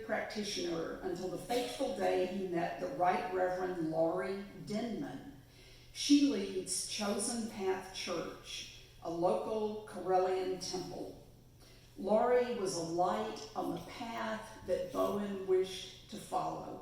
practitioner until the fateful day he met the Right Reverend Laurie Denman. She leads Chosen Path Church, a local Correllian temple. Laurie was a light on the path that Bowen wished to follow.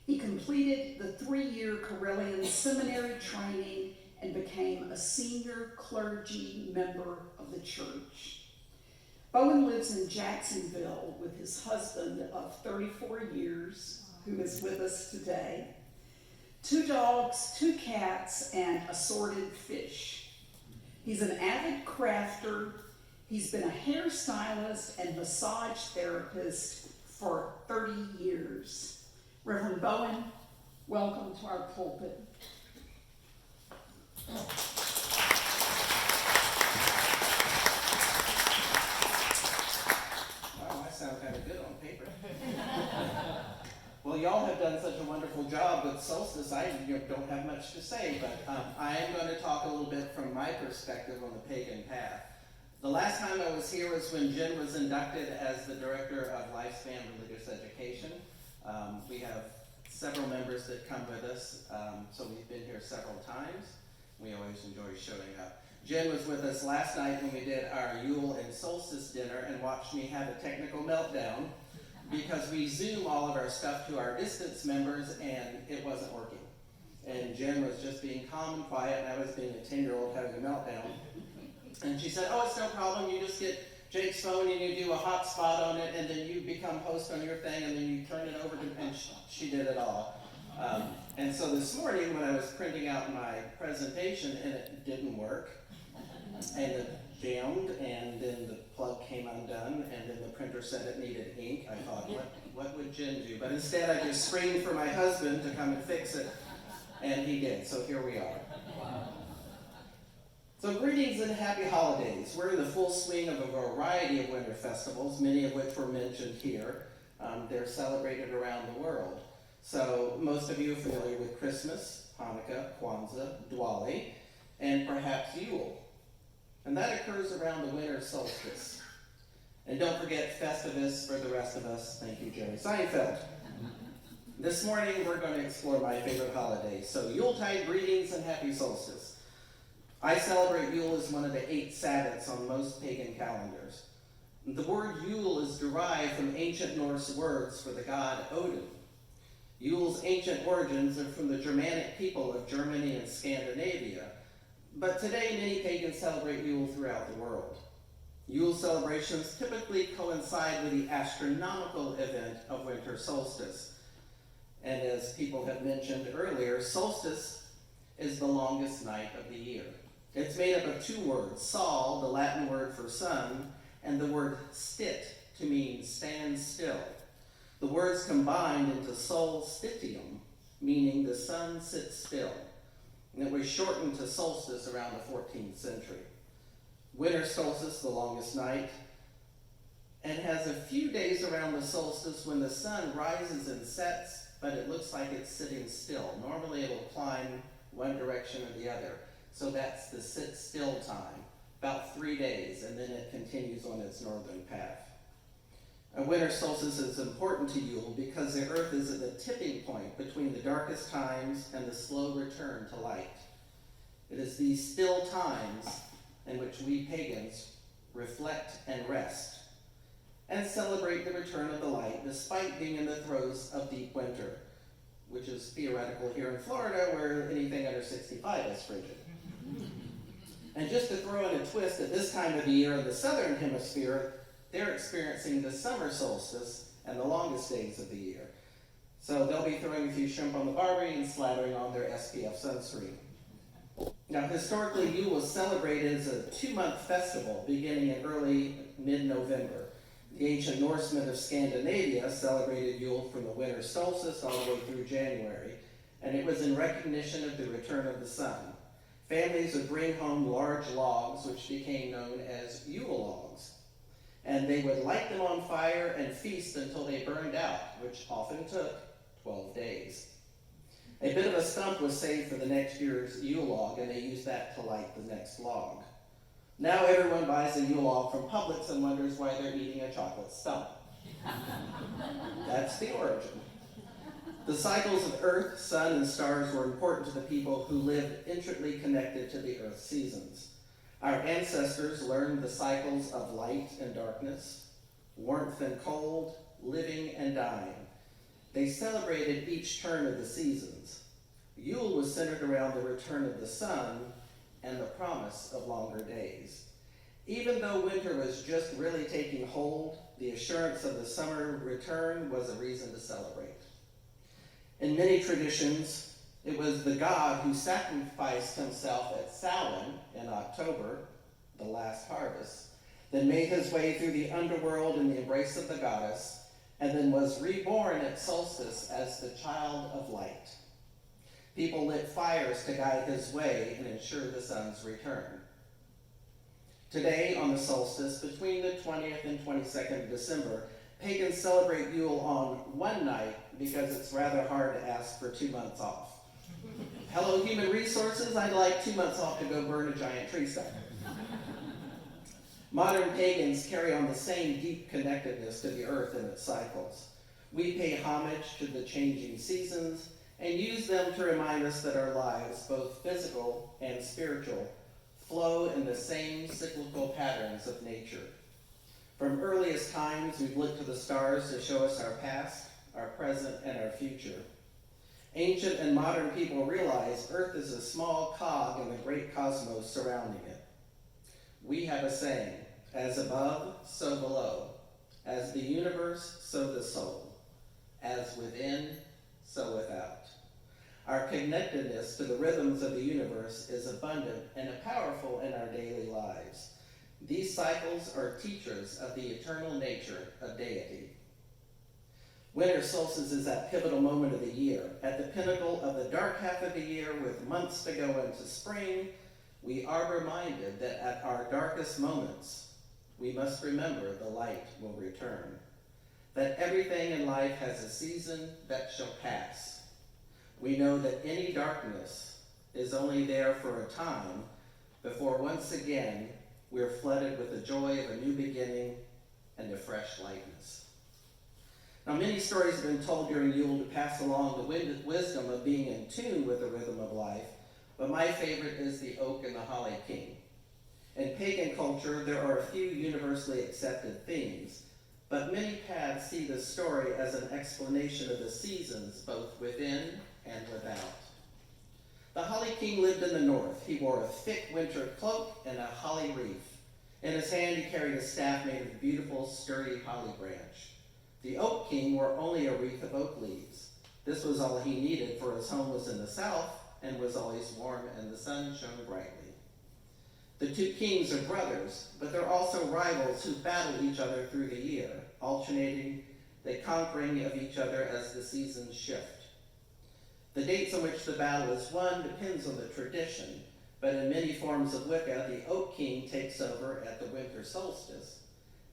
He completed the 3-year Correllian seminary training and became a senior clergy member of the church. Bowen lives in Jacksonville with his husband of 34 years, who is with us today, 2 dogs, 2 cats, and assorted fish. He's an avid crafter. He's been a hairstylist and massage therapist for 30 years. Reverend Bowen, welcome to our pulpit. Wow, I sound kind of good on paper. Well, y'all have done such a wonderful job with solstice. I don't have much to say, but I am going to talk a little bit from my perspective on the pagan path. The last time I was here was when Jen was inducted as the Director of Lifespan Religious Education. We have several members that come with us, so we've been here several times. We always enjoy showing up. Jen was with us last night when we did our Yule and solstice dinner and watched me have a technical meltdown because we Zoom all of our stuff to our distance members and it wasn't working. And Jen was just being calm and quiet, and I was being a 10-year-old having a meltdown. And she said, "Oh, it's no problem. You just get Jake's phone and you do a hotspot on it, and then you become host on your thing, and then you turn it over to," and she did it all. And so this morning when I was printing out my presentation and it didn't work, and it jammed, and then the plug came undone, and then the printer said it needed ink, I thought, what would Jen do? But instead I just screamed for my husband to come and fix it, and he did, so here we are. So greetings and happy holidays. We're in the full swing of a variety of winter festivals, many of which were mentioned here. They're celebrated around the world. So most of you are familiar with Christmas, Hanukkah, Kwanzaa, Diwali, and perhaps Yule. And that occurs around the winter solstice. And don't forget Festivus for the rest of us. Thank you, Jerry Seinfeld. This morning we're going to explore my favorite holidays. So Yuletide greetings and happy solstice. I celebrate Yule as one of the 8 Sabbats on most pagan calendars. The word Yule is derived from ancient Norse words for the god Odin. Yule's ancient origins are from the Germanic people of Germany and Scandinavia, but today many pagans celebrate Yule throughout the world. Yule celebrations typically coincide with the astronomical event of winter solstice. And as people have mentioned earlier, solstice is the longest night of the year. It's made up of 2 words, sol, the Latin word for sun, and the word stit, to mean stand still. The words combined into solstitium, meaning the sun sits still. And it was shortened to solstice around the 14th century. Winter solstice, the longest night, and has a few days around the solstice when the sun rises and sets, but it looks like it's sitting still. Normally it'll climb one direction or the other. So that's the sit still time, about 3 days, and then it continues on its northern path. A winter solstice is important to Yule because the earth is at the tipping point between the darkest times and the slow return to light. It is these still times in which we pagans reflect and rest and celebrate the return of the light despite being in the throes of deep winter, which is theoretical here in Florida where anything under 65 is frigid. And just to throw in a twist, at this time of the year in the southern hemisphere, they're experiencing the summer solstice and the longest days of the year. So they'll be throwing a few shrimp on the barbie and slathering on their SPF sunscreen. Now, historically, Yule was celebrated as a 2-month festival beginning in early mid-November. The ancient Norsemen of Scandinavia celebrated Yule from the winter solstice all the way through January, and it was in recognition of the return of the sun. Families would bring home large logs, which became known as Yule logs, and they would light them on fire and feast until they burned out, which often took 12 days. A bit of a stump was saved for the next year's Yule log, and they used that to light the next log. Now everyone buys a Yule log from Publix and wonders why they're eating a chocolate stump. That's the origin. The cycles of Earth, Sun, and stars were important to the people who lived intricately connected to the Earth's seasons. Our ancestors learned the cycles of light and darkness, warmth and cold, living and dying. They celebrated each turn of the seasons. Yule was centered around the return of the sun and the promise of longer days. Even though winter was just really taking hold, the assurance of the summer return was a reason to celebrate. In many traditions, it was the god who sacrificed himself at Samhain in October, the last harvest, that made his way through the underworld in the embrace of the goddess, and then was reborn at solstice as the child of light. People lit fires to guide his way and ensure the sun's return. Today, on the solstice, between the 20th and 22nd of December, pagans celebrate Yule on one night because it's rather hard to ask for 2 months off. Hello, human resources, I'd like 2 months off to go burn a giant tree stump. Modern pagans carry on the same deep connectedness to the earth and its cycles. We pay homage to the changing seasons and use them to remind us that our lives, both physical and spiritual, flow in the same cyclical patterns of nature. From earliest times, we've looked to the stars to show us our past, our present, and our future. Ancient and modern people realize Earth is a small cog in the great cosmos surrounding it. We have a saying, as above, so below. As the universe, so the soul. As within, so without. Our connectedness to the rhythms of the universe is abundant and powerful in our daily lives. These cycles are teachers of the eternal nature of deity. Winter solstice is that pivotal moment of the year. At the pinnacle of the dark half of the year, with months to go into spring, we are reminded that at our darkest moments, we must remember the light will return. That everything in life has a season that shall pass. We know that any darkness is only there for a time before once again we're flooded with the joy of a new beginning and a fresh lightness. Now, many stories have been told during Yule to pass along the wisdom of being in tune with the rhythm of life, but my favorite is the oak and the holly king. In pagan culture, there are a few universally accepted themes, but many paths see this story as an explanation of the seasons, both within and without. The holly king lived in the north. He wore a thick winter cloak and a holly wreath. In his hand he carried a staff made of a beautiful, sturdy holly branch. The oak king wore only a wreath of oak leaves. This was all he needed, for his home was in the south and was always warm and the sun shone brightly. The two kings are brothers, but they're also rivals who battle each other through the year, alternating the conquering of each other as the seasons shift. The dates on which the battle is won depends on the tradition, but in many forms of Wicca, the Oak King takes over at the winter solstice,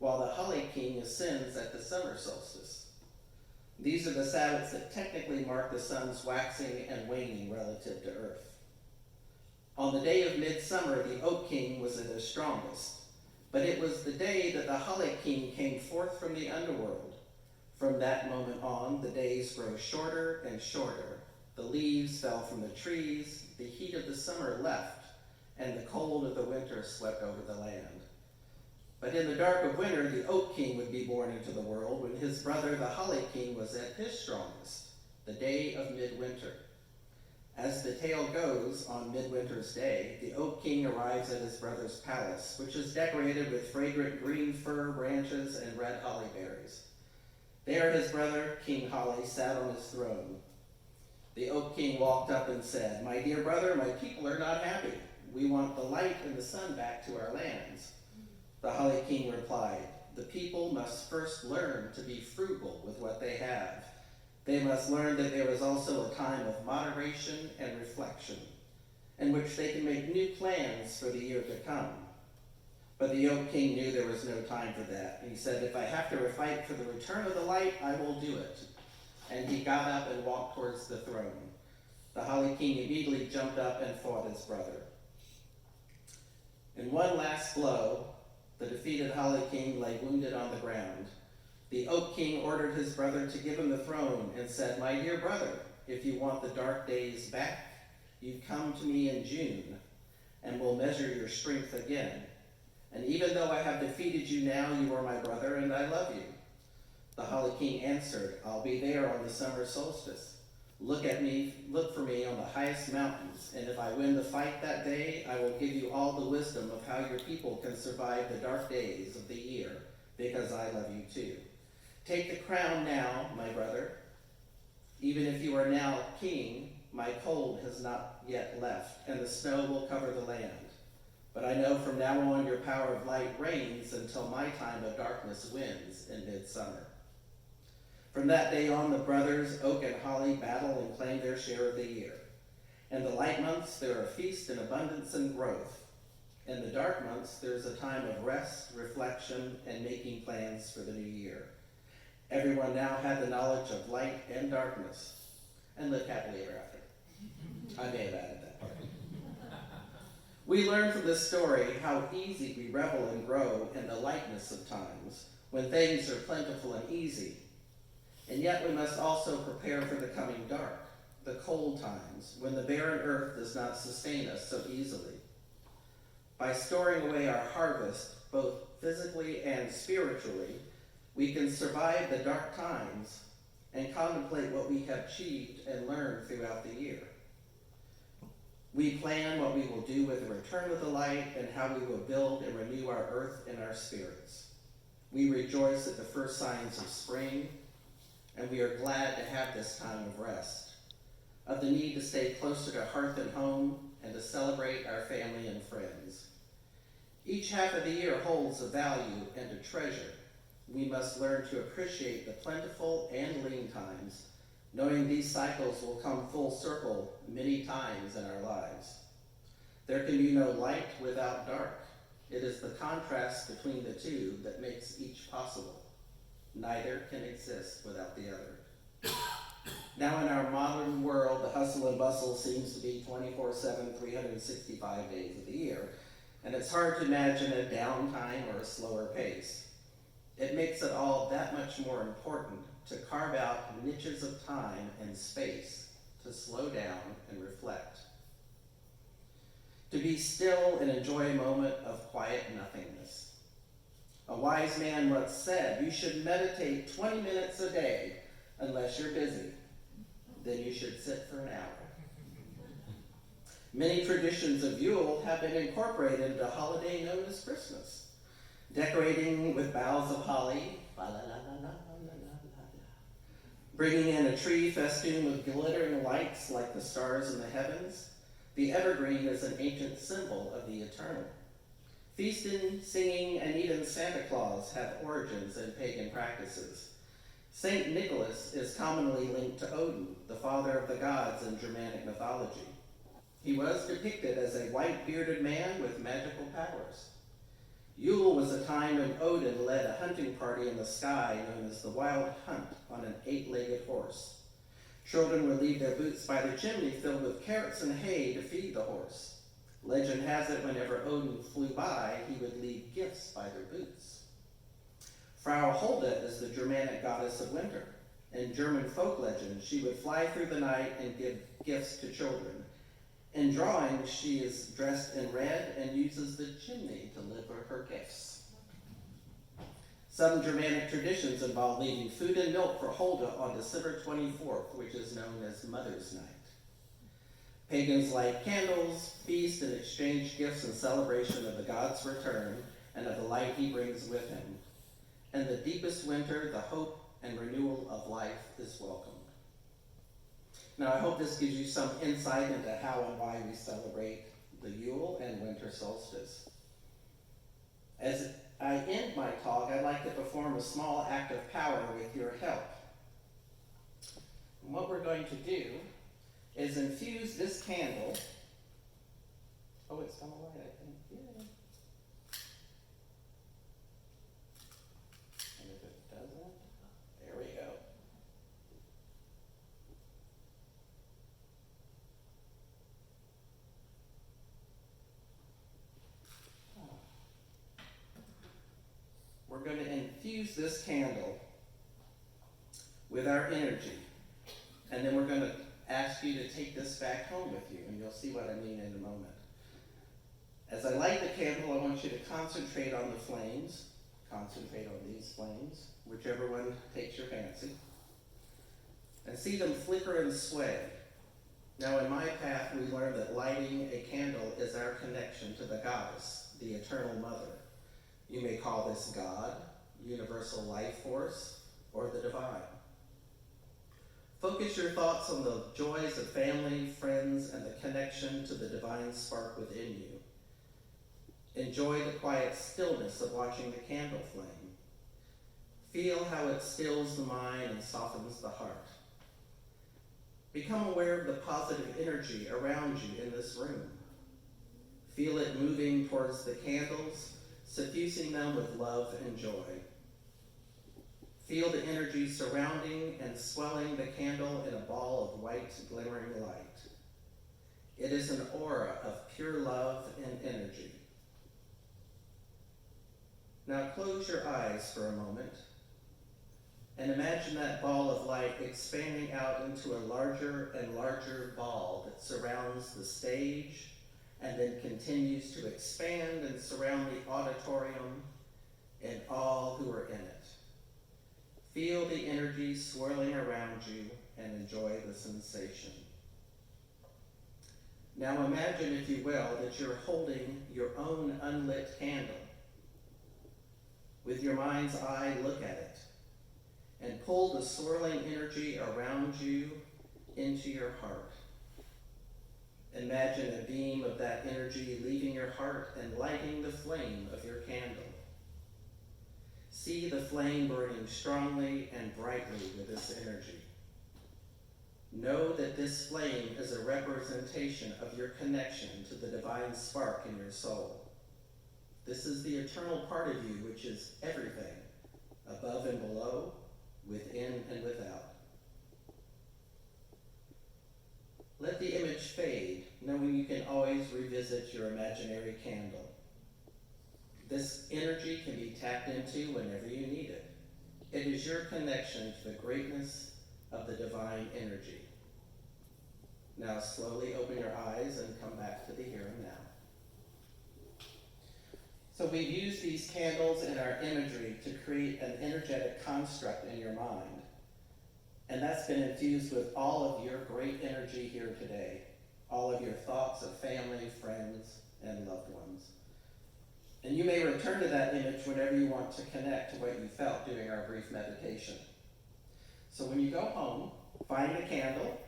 while the Holly King ascends at the summer solstice. These are the Sabbats that technically mark the sun's waxing and waning relative to Earth. On the day of midsummer, the Oak King was at his strongest, but it was the day that the Holly King came forth from the underworld. From that moment on, the days grow shorter and shorter. The leaves fell from the trees, the heat of the summer left, and the cold of the winter swept over the land. But in the dark of winter, the Oak King would be born into the world when his brother, the Holly King, was at his strongest, the day of midwinter. As the tale goes, on midwinter's day, the Oak King arrives at his brother's palace, which is decorated with fragrant green fir branches and red holly berries. There his brother, King Holly, sat on his throne. The Oak King walked up and said, "My dear brother, my people are not happy. We want the light and the sun back to our lands." The Holly King replied, "The people must first learn to be frugal with what they have. They must learn that there is also a time of moderation and reflection, in which they can make new plans for the year to come." But the Oak King knew there was no time for that. He said, "If I have to fight for the return of the light, I will do it." And he got up and walked towards the throne. The Holly King immediately jumped up and fought his brother. In one last blow, the defeated Holly King lay wounded on the ground. The Oak King ordered his brother to give him the throne and said, "My dear brother, if you want the dark days back, you come to me in June, and we'll measure your strength again. And even though I have defeated you now, you are my brother, and I love you." The Holly King answered, "I'll be there on the summer solstice. Look for me on the highest mountains, and if I win the fight that day, I will give you all the wisdom of how your people can survive the dark days of the year, because I love you too. Take the crown now, my brother. Even if you are now king, my cold has not yet left, and the snow will cover the land. But I know from now on your power of light reigns until my time of darkness wins in midsummer." From that day on, the brothers Oak and Holly battle and claim their share of the year. In the light months, there are feast and abundance and growth. In the dark months, there's a time of rest, reflection, and making plans for the new year. Everyone now had the knowledge of light and darkness, and lived happily ever after. I may have added that part. We learn from this story how easy we revel and grow in the lightness of times, when things are plentiful and easy. And yet we must also prepare for the coming dark, the cold times, when the barren earth does not sustain us so easily. By storing away our harvest, both physically and spiritually, we can survive the dark times and contemplate what we have achieved and learned throughout the year. We plan what we will do with the return of the light and how we will build and renew our earth and our spirits. We rejoice at the first signs of spring, and we are glad to have this time of rest, of the need to stay closer to hearth and home, and to celebrate our family and friends. Each half of the year holds a value and a treasure. We must learn to appreciate the plentiful and lean times, knowing these cycles will come full circle many times in our lives. There can be no light without dark. It is the contrast between the two that makes each possible. Neither can exist without the other. Now in our modern world, the hustle and bustle seems to be 24/7, 365 days of the year, and it's hard to imagine a downtime or a slower pace. It makes it all that much more important to carve out niches of time and space to slow down and reflect. To be still and enjoy a moment of quiet nothingness. A wise man once said, "You should meditate 20 minutes a day unless you're busy. Then you should sit for an hour." Many traditions of Yule have been incorporated into a holiday known as Christmas. Decorating with boughs of holly, bringing in a tree festooned with glittering lights like the stars in the heavens. The evergreen is an ancient symbol of the eternal. Feasting, singing, and even Santa Claus have origins in pagan practices. Saint Nicholas is commonly linked to Odin, the father of the gods in Germanic mythology. He was depicted as a white-bearded man with magical powers. Yule was a time when Odin led a hunting party in the sky known as the Wild Hunt on an 8-legged horse. Children would leave their boots by the chimney filled with carrots and hay to feed the horse. Legend has it whenever Odin flew by, he would leave gifts by their boots. Frau Hulda is the Germanic goddess of winter. In German folk legend, she would fly through the night and give gifts to children. In drawings, she is dressed in red and uses the chimney to deliver her gifts. Some Germanic traditions involve leaving food and milk for Hulda on December 24th, which is known as Mother's Night. Pagans light candles, feast, and exchange gifts in celebration of the god's return and of the light he brings with him. In the deepest winter, the hope and renewal of life is welcomed. Now, I hope this gives you some insight into how and why we celebrate the Yule and winter solstice. As I end my talk, I'd like to perform a small act of power with your help. And what we're going to do is infuse this candle. Oh, it's come away, I think. Yeah. And if it doesn't, there we go. We're going to infuse this candle with our energy. And then we're going to ask you to take this back home with you, and you'll see what I mean in a moment. As I light the candle, I want you to concentrate on the flames. Concentrate on these flames, whichever one takes your fancy. And see them flicker and sway. Now in my path, we learned that lighting a candle is our connection to the goddess, the eternal mother. You may call this God, universal life force, or the divine. Focus your thoughts on the joys of family, friends, and the connection to the divine spark within you. Enjoy the quiet stillness of watching the candle flame. Feel how it stills the mind and softens the heart. Become aware of the positive energy around you in this room. Feel it moving towards the candles, suffusing them with love and joy. Feel the energy surrounding and swelling the candle in a ball of white, glimmering light. It is an aura of pure love and energy. Now close your eyes for a moment and imagine that ball of light expanding out into a larger and larger ball that surrounds the stage and then continues to expand and surround the auditorium and all who are in it. Feel the energy swirling around you and enjoy the sensation. Now imagine, if you will, that you're holding your own unlit candle. With your mind's eye, look at it and pull the swirling energy around you into your heart. Imagine a beam of that energy leaving your heart and lighting the flame of your candle. See the flame burning strongly and brightly with this energy. Know that this flame is a representation of your connection to the divine spark in your soul. This is the eternal part of you, which is everything, above and below, within and without. Let the image fade, knowing you can always revisit your imaginary candle. This energy can be tapped into whenever you need it. It is your connection to the greatness of the divine energy. Now slowly open your eyes and come back to the here and now. So we've used these candles in our imagery to create an energetic construct in your mind. And that's been infused with all of your great energy here today, all of your thoughts of family, friends, and loved ones. And you may return to that image whenever you want to connect to what you felt during our brief meditation. So when you go home, find a candle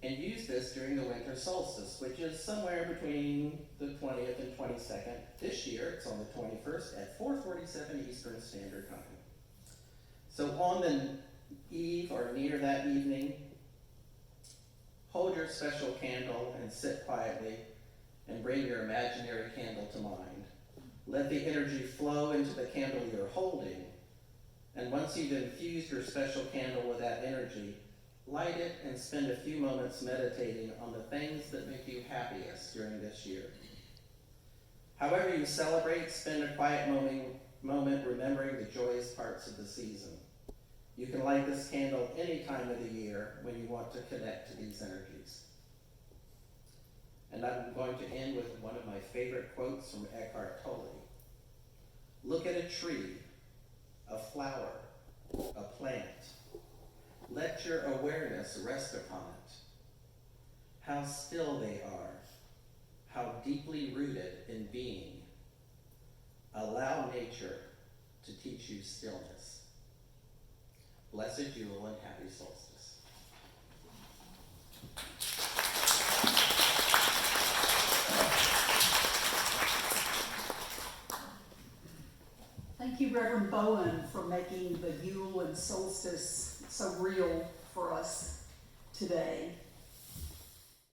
and use this during the winter solstice, which is somewhere between the 20th and 22nd. This year, it's on the 21st at 4:47 Eastern Standard Time. So on the eve or near that evening, hold your special candle and sit quietly and bring your imaginary candle to mind. Let the energy flow into the candle you're holding, and once you've infused your special candle with that energy, light it and spend a few moments meditating on the things that make you happiest during this year. However you celebrate, spend a quiet moment remembering the joyous parts of the season. You can light this candle any time of the year when you want to connect to these energies. And I'm going to end with one of my favorite quotes from Eckhart Tolle. Look at a tree, a flower, a plant. Let your awareness rest upon it. How still they are, how deeply rooted in being. Allow nature to teach you stillness. Blessed Yule and happy solstice. Thank you, Reverend Bowen, for making the Yule and solstice so real for us today.